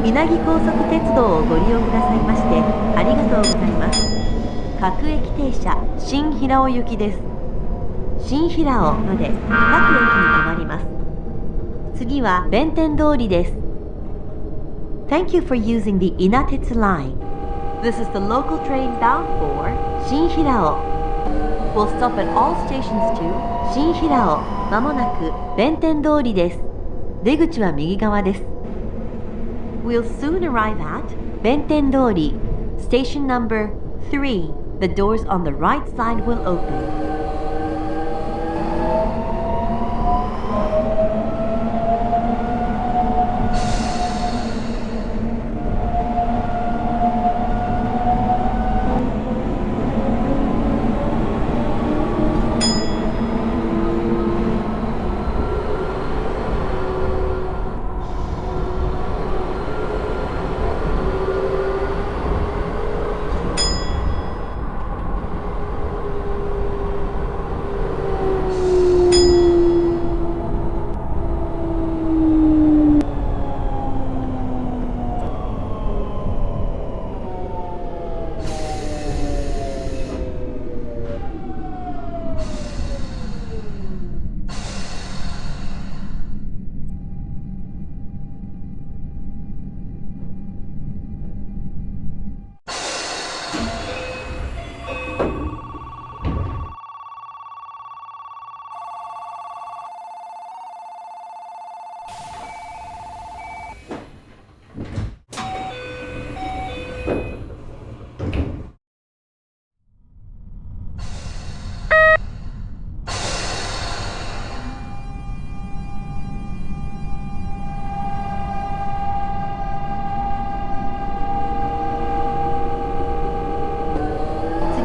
稲城高速鉄道をご利用くださいましてありがとうございます。各駅停車新平尾行きです。新平尾まで各駅に停まります。次は弁天通りです。Thank you for using the Inatetsu line. This is the local train bound for 新平尾。We'll stop at all stations to 新平尾。まもなく弁天通りです。出口は右側です。We'll soon arrive at 弁天通り。Station number 3. The doors on the right side will open.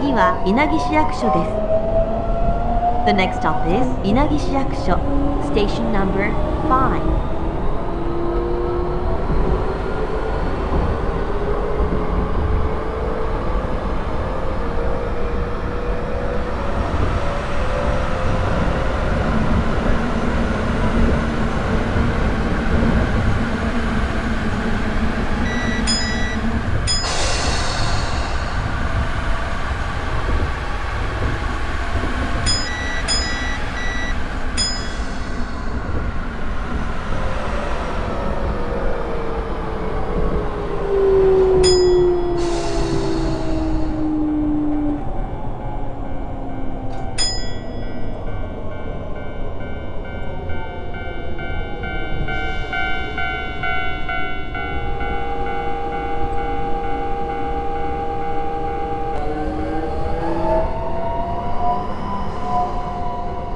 次は稲城市役所です。The next stop is 稲城市役所 Station number 5.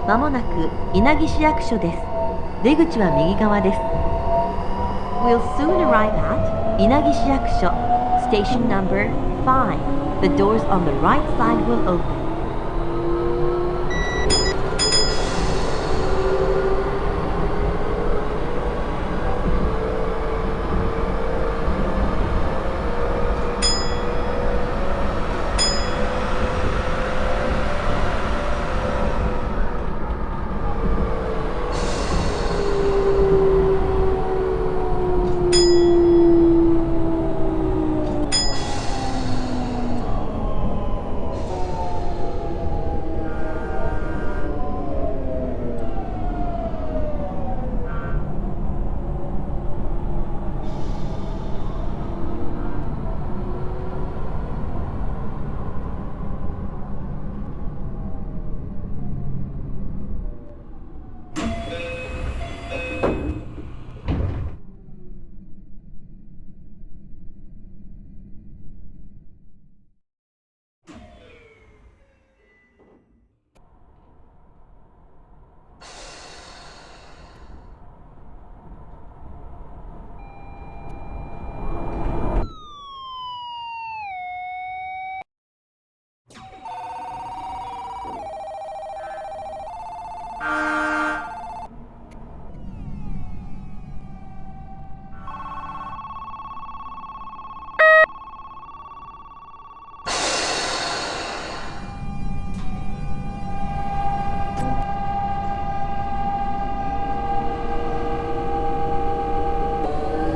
まもなく稲城市役所です。出口は右側です。We'll soon arrive at 稲城市役所 Station number 5. The doors on the right side will open. ま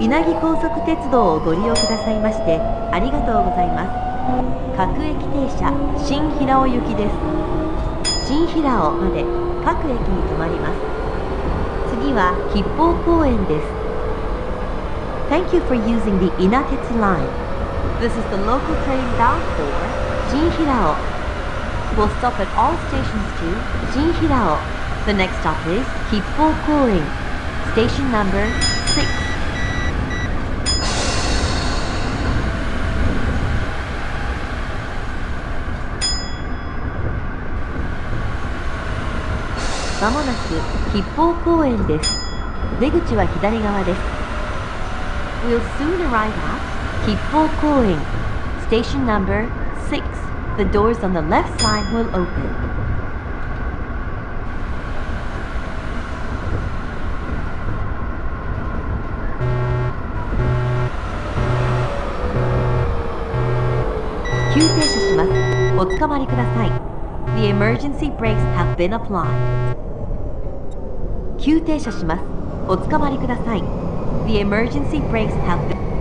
稲城高速鉄道をご利用くださいましてありがとうございます。各駅停車新平尾行きです。新平尾まで各駅に停まります。次は吉報公園です。 Thank you for using the Inatetsu line. This is the local train bound for Shinhirao. We'll stop at all stations to Shinhirao. The next stop is Kippo Koen, station number 6. まもなく吉報公園です。出口は左側です。We'll soon arrive at Kippo Koen, station number 6. The doors on the left side will open. 急停車します。おつかまりください。The emergency brakes have been applied. 急停車します。おつかまりください。The emergency brakes have been